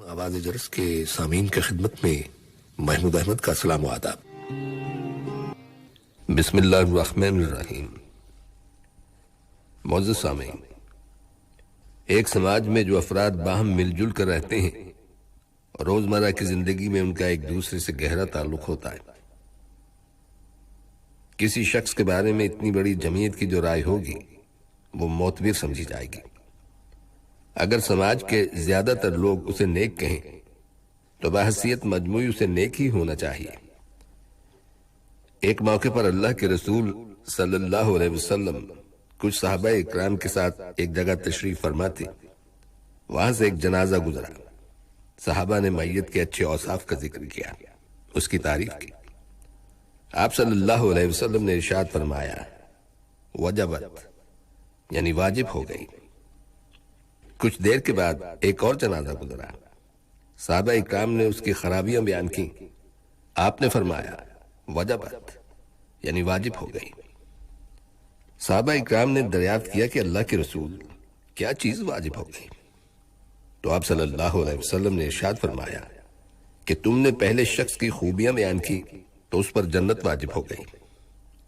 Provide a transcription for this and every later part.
آواز جرس کے سامعین کی خدمت میں محمود احمد کا سلام و آداب۔ بسم اللہ الرحمن الرحیم۔ معزز سامعین، ایک سماج میں جو افراد باہم مل جل کر رہتے ہیں اور روزمرہ کی زندگی میں ان کا ایک دوسرے سے گہرا تعلق ہوتا ہے، کسی شخص کے بارے میں اتنی بڑی جمعیت کی جو رائے ہوگی وہ معتبر سمجھی جائے گی۔ اگر سماج کے زیادہ تر لوگ اسے نیک کہیں تو بحیثیت مجموعی اسے نیک ہی ہونا چاہیے۔ ایک موقع پر اللہ کے رسول صلی اللہ علیہ وسلم کچھ صحابہ اکرام کے ساتھ ایک جگہ تشریف فرما تھے۔ وہاں سے ایک جنازہ گزرا۔ صحابہ نے میت کے اچھے اوصاف کا ذکر کیا، اس کی تعریف کی۔ آپ صلی اللہ علیہ وسلم نے ارشاد فرمایا، وجبت، یعنی واجب ہو گئی۔ کچھ دیر کے بعد ایک اور جنازہ گزرا۔ صحابہ اکرام نے اس کی خرابیاں بیان کی۔ آپ نے فرمایا، وجبت، یعنی واجب ہو گئی۔ صحابہ اکرام نے دریافت کیا کہ اللہ کے رسول، کیا چیز واجب ہو گئی؟ تو آپ صلی اللہ علیہ وسلم نے ارشاد فرمایا کہ تم نے پہلے شخص کی خوبیاں بیان کی تو اس پر جنت واجب ہو گئی،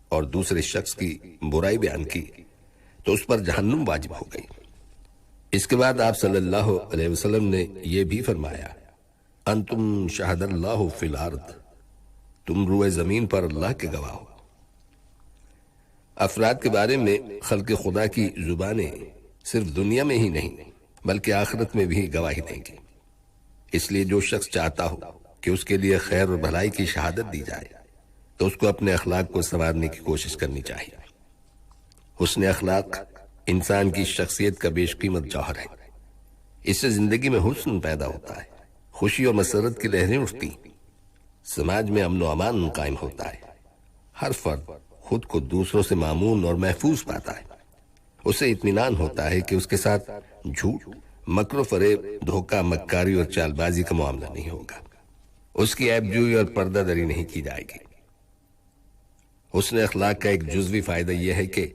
اور دوسرے شخص کی برائی بیان کی تو اس پر جہنم واجب ہو گئی۔ اس کے بعد آپ صلی اللہ علیہ وسلم نے یہ بھی فرمایا، انتم شہد اللہ فی الارض، تم روئے زمین پر اللہ کے گواہ ہو۔ افراد کے بارے میں خلق خدا کی زبانیں صرف دنیا میں ہی نہیں بلکہ آخرت میں بھی گواہی دیں گی۔ اس لیے جو شخص چاہتا ہو کہ اس کے لیے خیر اور بھلائی کی شہادت دی جائے تو اس کو اپنے اخلاق کو سنوارنے کی کوشش کرنی چاہیے۔ حسن اخلاق انسان کی شخصیت کا بیش قیمت جوہر ہے۔ اس سے زندگی میں حسن پیدا ہوتا ہے، خوشی اور مسرت کی لہریں اٹھتی، سماج میں امن و امان قائم ہوتا ہے۔ ہر فرد خود کو دوسروں سے مامون اور محفوظ پاتا ہے۔ اسے اطمینان ہوتا ہے کہ اس کے ساتھ جھوٹ، مکر و فریب، دھوکہ، مکاری اور چال بازی کا معاملہ نہیں ہوگا۔ اس کی عیب جوئی اور پردہ دری نہیں کی جائے گی۔ حسن اخلاق کا ایک جزوی فائدہ یہ ہے کہ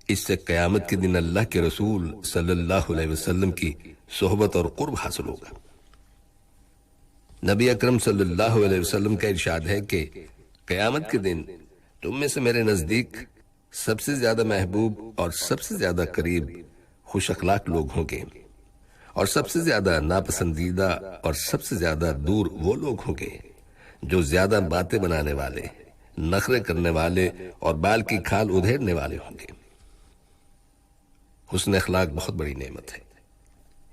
اس سے قیامت کے دن اللہ کے رسول صلی اللہ علیہ وسلم کی صحبت اور قرب حاصل ہوگا۔ نبی اکرم صلی اللہ علیہ وسلم کا ارشاد ہے کہ قیامت کے دن تم میں سے میرے نزدیک سب سے زیادہ محبوب اور سب سے زیادہ قریب خوش اخلاق لوگ ہوں گے، اور سب سے زیادہ ناپسندیدہ اور سب سے زیادہ دور وہ لوگ ہوں گے جو زیادہ باتیں بنانے والے، نخرے کرنے والے اور بال کی کھال ادھیڑنے والے ہوں گے۔ حسن اخلاق بہت بڑی نعمت ہے۔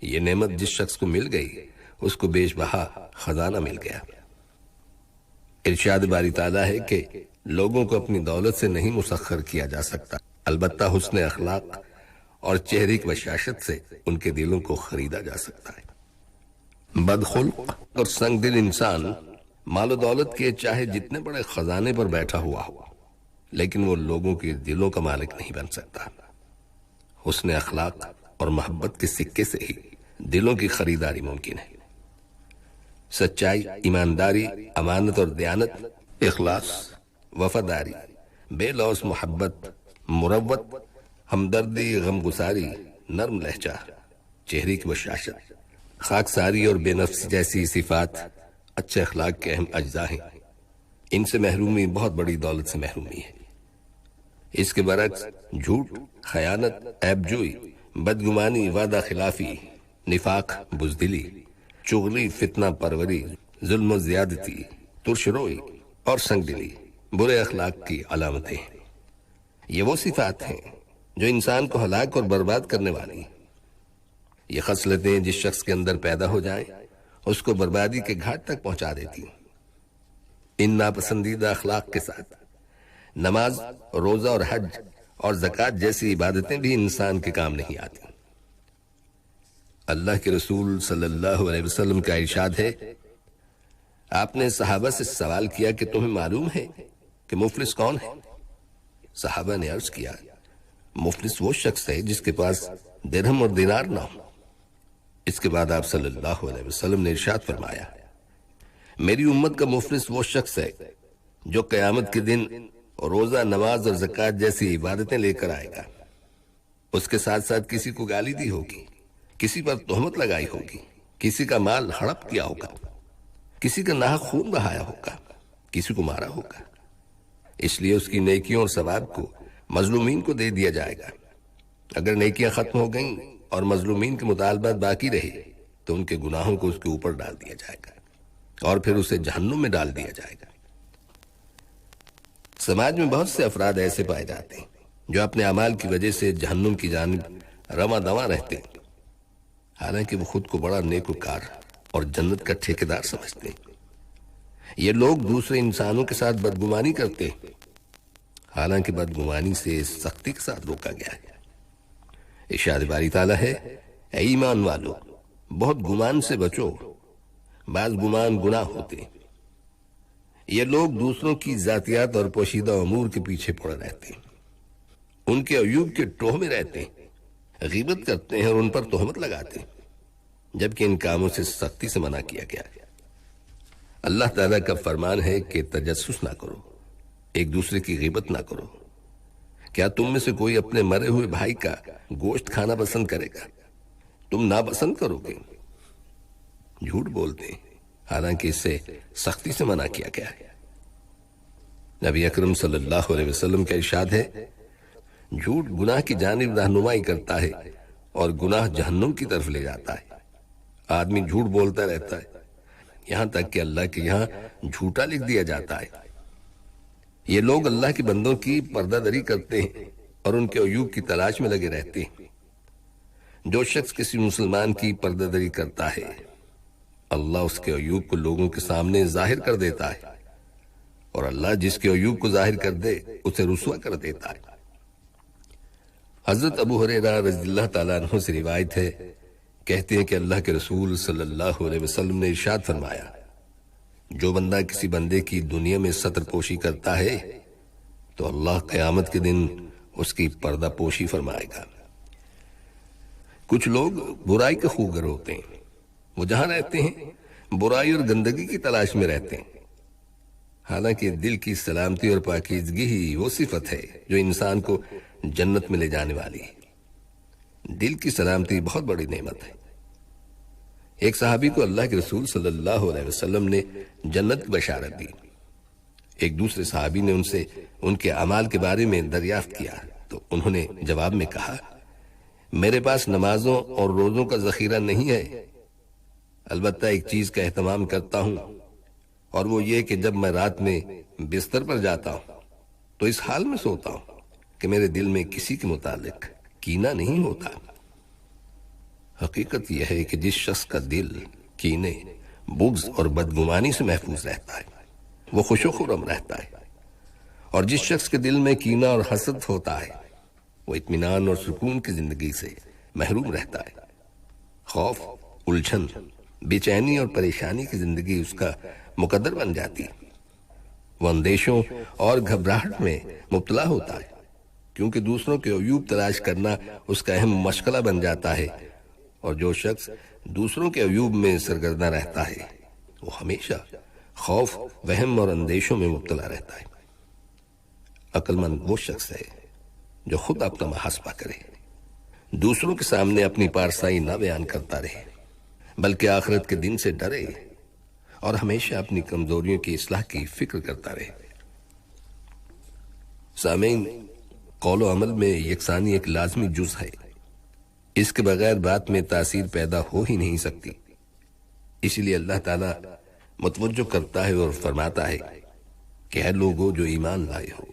یہ نعمت جس شخص کو مل گئی اس کو بیش بہا خزانہ مل گیا۔ ارشاد باری تعالیٰ ہے کہ لوگوں کو اپنی دولت سے نہیں مسخر کیا جا سکتا، البتہ حسن اخلاق اور چہرے کی بشاشت سے ان کے دلوں کو خریدا جا سکتا ہے۔ بدخلق اور سنگ دل انسان مال و دولت کے چاہے جتنے بڑے خزانے پر بیٹھا ہوا ہو، لیکن وہ لوگوں کے دلوں کا مالک نہیں بن سکتا۔ حسن اخلاق اور محبت کے سکے سے ہی دلوں کی خریداری ممکن ہے۔ سچائی، ایمانداری، امانت اور دیانت، اخلاص، وفاداری، بے لوث محبت، مروت، ہمدردی، غمگساری، نرم لہجہ، چہرے کی بشاشت، خاکساری اور بے نفسی جیسی صفات اچھے اخلاق کے اہم اجزاء ہیں۔ ان سے محرومی بہت بڑی دولت سے محرومی ہے۔ اس کے برعکس جھوٹ، خیانت، عیب جوئی، بدگمانی، وعدہ خلافی، نفاق، بزدلی، چغلی، فتنہ پروری، ظلم و زیادتی، ترش روئی اور سنگ دلی برے اخلاق کی علامتیں ہیں۔ یہ وہ صفات ہیں جو انسان کو ہلاک اور برباد کرنے والی ہیں۔ یہ خصلتیں جس شخص کے اندر پیدا ہو جائیں اس کو بربادی کے گھاٹ تک پہنچا دیتی ہیں۔ ان ناپسندیدہ اخلاق کے ساتھ نماز، روزہ اور حج اور زکوٰۃ جیسی عبادتیں بھی انسان کے کام نہیں آتی۔ اللہ کے رسول صلی اللہ علیہ وسلم کا ارشاد ہے، آپ نے صحابہ سے سوال کیا کہ تمہیں معلوم ہے کہ مفلس کون ہے؟ صحابہ نے عرض کیا، مفلس وہ شخص ہے جس کے پاس درہم اور دینار نہ ہو۔ اس کے بعد آپ صلی اللہ علیہ وسلم نے ارشاد فرمایا، میری امت کا مفلس وہ شخص ہے جو قیامت کے دن روزہ، نماز اور زکوٰۃ جیسی عبادتیں لے کر آئے گا، اس کے ساتھ ساتھ کسی کو گالی دی ہوگی، کسی پر تہمت لگائی ہوگی، کسی کا مال ہڑپ کیا ہوگا، کسی کا ناحق خون بہایا ہوگا، کسی کو مارا ہوگا، اس لیے اس کی نیکیوں اور ثواب کو مظلومین کو دے دیا جائے گا۔ اگر نیکیاں ختم ہو گئیں اور مظلومین کے مطالبات باقی رہے تو ان کے گناہوں کو اس کے اوپر ڈال دیا جائے گا اور پھر اسے جہنم میں ڈال دیا جائے گا۔ سماج میں بہت سے افراد ایسے پائے جاتے ہیں جو اپنے اعمال کی وجہ سے جہنم کی جانب رواں دواں رہتے ہیں، حالانکہ وہ خود کو بڑا نیکوکار اور جنت کا ٹھیکیدار سمجھتے ہیں۔ یہ لوگ دوسرے انسانوں کے ساتھ بدگمانی کرتے ہیں، حالانکہ بدگمانی سے سختی کے ساتھ روکا گیا ہے۔ ارشاد باری تعالیٰ ہے، اے ایمان والو، بہت گمان سے بچو، بعض گمان گناہ ہوتے ہیں۔ یہ لوگ دوسروں کی ذاتیات اور پوشیدہ امور کے پیچھے پڑے رہتے ہیں، ان کے عیوب کے ٹوہ میں رہتے ہیں، غیبت کرتے ہیں اور ان پر تہمت لگاتے ہیں، جبکہ ان کاموں سے سختی سے منع کیا گیا ہے۔ اللہ تعالیٰ کا فرمان ہے کہ تجسس نہ کرو، ایک دوسرے کی غیبت نہ کرو۔ کیا تم میں سے کوئی اپنے مرے ہوئے بھائی کا گوشت کھانا پسند کرے گا؟ تم ناپسند کرو گے۔ جھوٹ بولتے ہیں، حالانکہ اس سے سختی سے منع کیا گیا ہے۔ نبی اکرم صلی اللہ علیہ وسلم کا ارشاد ہے، جھوٹ گناہ کی جانب رہنمائی کرتا ہے اور گناہ جہنم کی طرف لے جاتا ہے۔ آدمی جھوٹ بولتا رہتا ہے یہاں تک کہ اللہ کے یہاں جھوٹا لکھ دیا جاتا ہے۔ یہ لوگ اللہ کے بندوں کی پردہ دری کرتے ہیں اور ان کے عیوب کی تلاش میں لگے رہتے ہیں۔ جو شخص کسی مسلمان کی پردہ دری کرتا ہے، اللہ اس کے عیوب کو لوگوں کے سامنے ظاہر کر دیتا ہے، اور اللہ جس کے عیوب کو ظاہر کر دے اسے رسوا کر دیتا ہے۔ حضرت ابو ہریرہ رضی اللہ تعالیٰ عنہ سے روایت ہے، کہتے ہیں کہ اللہ کے رسول صلی اللہ علیہ وسلم نے ارشاد فرمایا، جو بندہ کسی بندے کی دنیا میں ستر پوشی کرتا ہے تو اللہ قیامت کے دن اس کی پردہ پوشی فرمائے گا۔ کچھ لوگ برائی کے خوگر ہوتے ہیں، وہ جہاں رہتے ہیں برائی اور گندگی کی تلاش میں رہتے ہیں، حالانکہ دل کی سلامتی اور پاکیزگی ہی وہ صفت ہے جو انسان کو جنت میں لے جانے والی ہے۔ دل کی سلامتی بہت بڑی نعمت ہے۔ ایک صحابی کو اللہ کے رسول صلی اللہ علیہ وسلم نے جنت کی بشارت دی۔ ایک دوسرے صحابی نے ان سے ان کے اعمال کے بارے میں دریافت کیا تو انہوں نے جواب میں کہا، میرے پاس نمازوں اور روزوں کا ذخیرہ نہیں ہے، البتہ ایک چیز کا اہتمام کرتا ہوں، اور وہ یہ کہ جب میں رات میں بستر پر جاتا ہوں تو اس حال میں سوتا ہوں کہ میرے دل میں کسی کے متعلق کینہ نہیں ہوتا۔ حقیقت یہ ہے کہ جس شخص کا دل کینے، بغض اور بدگمانی سے محفوظ رہتا ہے وہ خوش و خرم رہتا ہے، اور جس شخص کے دل میں کینہ اور حسد ہوتا ہے وہ اطمینان اور سکون کی زندگی سے محروم رہتا ہے۔ خوف، الجھن، بے چینی اور پریشانی کی زندگی اس کا مقدر بن جاتی ہے۔ وہ اندیشوں اور گھبراہٹ میں مبتلا ہوتا ہے، کیونکہ دوسروں کے عیوب تلاش کرنا اس کا اہم مشغلہ بن جاتا ہے، اور جو شخص دوسروں کے عیوب میں سرگردہ رہتا ہے وہ ہمیشہ خوف، وہم اور اندیشوں میں مبتلا رہتا ہے۔ عقل مند وہ شخص ہے جو خود اپنا محاسبہ کرے، دوسروں کے سامنے اپنی پارسائی نہ بیان کرتا رہے، بلکہ آخرت کے دن سے ڈرے اور ہمیشہ اپنی کمزوریوں کی اصلاح کی فکر کرتا رہے۔ سامعین، قول و عمل میں یکسانی ایک لازمی جز ہے، اس کے بغیر بات میں تاثیر پیدا ہو ہی نہیں سکتی۔ اسی لیے اللہ تعالیٰ متوجہ کرتا ہے اور فرماتا ہے کہ اے لوگو جو ایمان لائے ہو،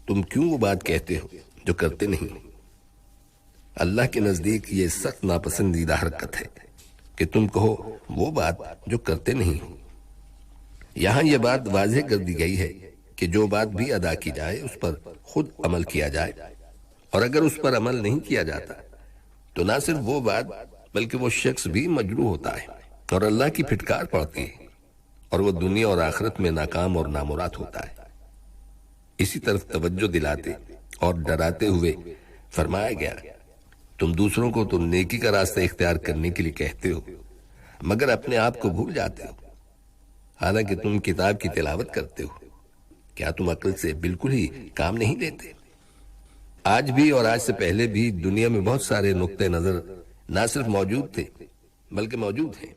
تم کیوں وہ بات کہتے ہو جو کرتے نہیں؟ اللہ کے نزدیک یہ سخت ناپسندیدہ حرکت ہے کہ تم کہو وہ بات جو کرتے نہیں ہو۔ یہاں یہ بات واضح کر دی گئی ہے کہ جو بات بھی ادا کی جائے اس پر خود عمل کیا جائے، اور اگر اس پر عمل نہیں کیا جاتا تو نہ صرف وہ بات بلکہ وہ شخص بھی مجروح ہوتا ہے اور اللہ کی پھٹکار پڑتی ہے، اور وہ دنیا اور آخرت میں ناکام اور نامراد ہوتا ہے۔ اسی طرف توجہ دلاتے اور ڈراتے ہوئے فرمایا گیا، تم دوسروں کو تو نیکی کا راستہ اختیار کرنے کے لیے کہتے ہو مگر اپنے آپ کو بھول جاتے ہو، حالانکہ تم کتاب کی تلاوت کرتے ہو۔ کیا تم عقل سے بالکل ہی کام نہیں لیتے؟ آج بھی اور آج سے پہلے بھی دنیا میں بہت سارے نقطۂ نظر نہ صرف موجود تھے بلکہ موجود ہیں